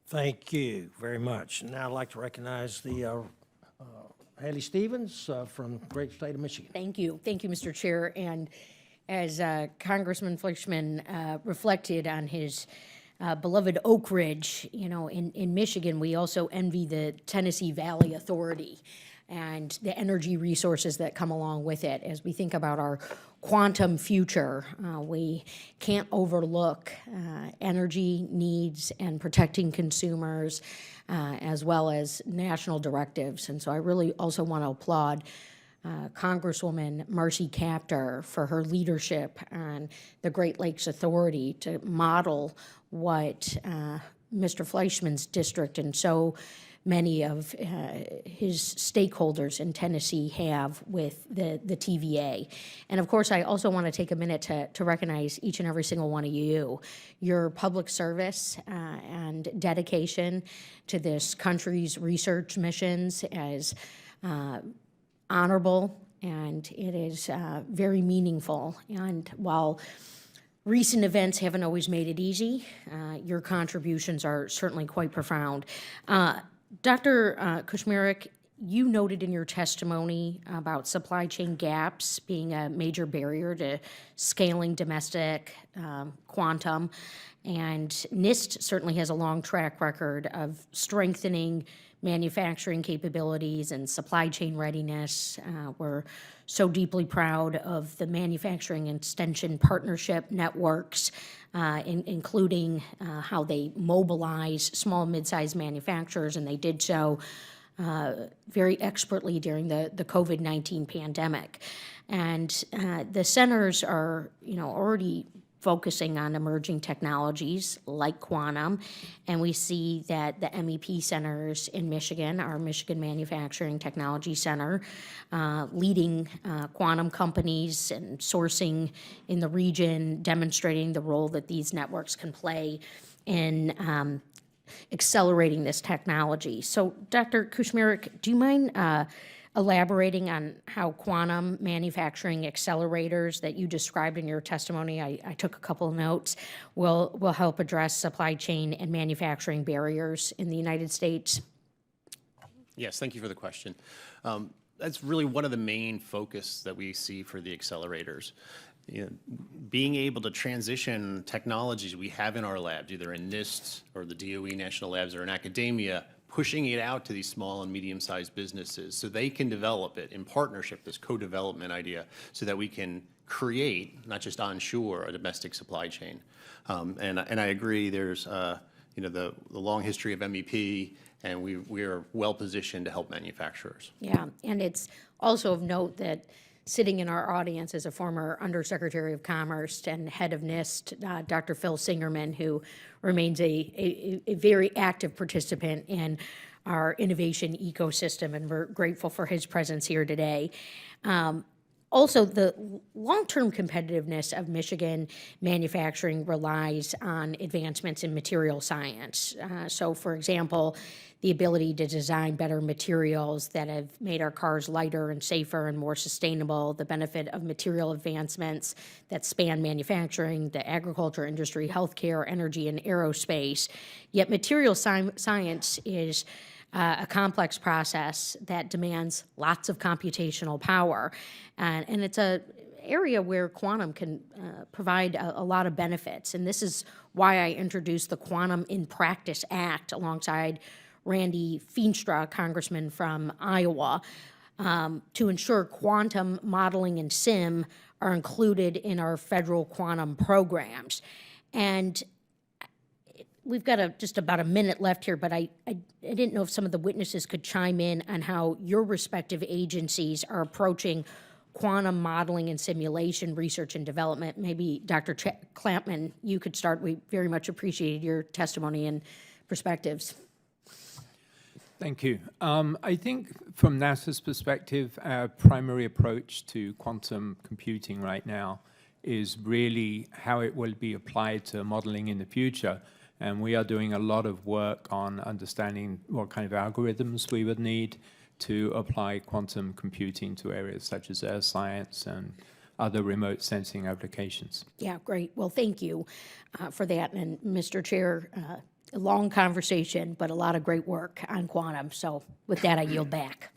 Thank you very much. Now I'd like to recognize the Haley Stevens from the great state of Michigan. Thank you. Thank you, Mr. Chair. And as Congressman Fleischman reflected on his beloved Oak Ridge, you know, in Michigan, we also envy the Tennessee Valley Authority and the energy resources that come along with it. As we think about our quantum future, we can't overlook energy needs and protecting consumers, as well as national directives. And so I really also want to applaud Congresswoman Marcy Kaptur for her leadership on the Great Lakes Authority to model what Mr. Fleischman's district and so many of his stakeholders in Tennessee have with the TVA. And of course, I also want to take a minute to recognize each and every single one of you. Your public service and dedication to this country's research missions as honorable, and it is very meaningful. And while recent events haven't always made it easy, your contributions are certainly quite profound. Dr. Kushmerick, you noted in your testimony about supply chain gaps being a major barrier to scaling domestic quantum, and NIST certainly has a long track record of strengthening manufacturing capabilities and supply chain readiness. We're so deeply proud of the manufacturing extension partnership networks, including how they mobilize small and mid-sized manufacturers, and they did so very expertly during the COVID-19 pandemic. And the centers are, you know, already focusing on emerging technologies like quantum, and we see that the MEP centers in Michigan, our Michigan Manufacturing Technology Center, leading quantum companies and sourcing in the region, demonstrating the role that these networks can play in accelerating this technology. So, Dr. Kushmerick, do you mind elaborating on how quantum manufacturing accelerators that you described in your testimony, I took a couple of notes, will help address supply chain and manufacturing barriers in the United States? Yes, thank you for the question. That's really one of the main focus that we see for the accelerators. You know, being able to transition technologies we have in our labs, either in NIST or the DOE national labs or in academia, pushing it out to these small and medium-sized businesses so they can develop it in partnership, this co-development idea, so that we can create, not just onshore, a domestic supply chain. And I agree, there's you know, the long history of MEP, and we are well positioned to help manufacturers. Yeah, and it's also of note that sitting in our audience is a former Undersecretary of Commerce and head of NIST, Dr. Phil Singerman, who remains a very active participant in our innovation ecosystem, and we're grateful for his presence here today. Also, the long-term competitiveness of Michigan manufacturing relies on advancements in material science. So, for example, the ability to design better materials that have made our cars lighter and safer and more sustainable, the benefit of material advancements that span manufacturing, the agriculture industry, healthcare, energy, and aerospace. Yet material science is a complex process that demands lots of computational power. And it's an area where quantum can provide a lot of benefits. And this is why I introduced the Quantum in Practice Act alongside Randy Feenstra, congressman from Iowa, to ensure quantum modeling and SIM are included in our federal quantum programs. And we've got just about a minute left here, but I didn't know if some of the witnesses could chime in on how your respective agencies are approaching quantum modeling and simulation research and development. Maybe Dr. Clampman, you could start. We very much appreciated your testimony and perspectives. Thank you. I think from NASA's perspective, our primary approach to quantum computing right now is really how it will be applied to modeling in the future. And we are doing a lot of work on understanding what kind of algorithms we would need to apply quantum computing to areas such as air science and other remote sensing applications. Yeah, great. Well, thank you for that. And Mr. Chair, a long conversation, but a lot of great work on quantum. So with that, I yield back.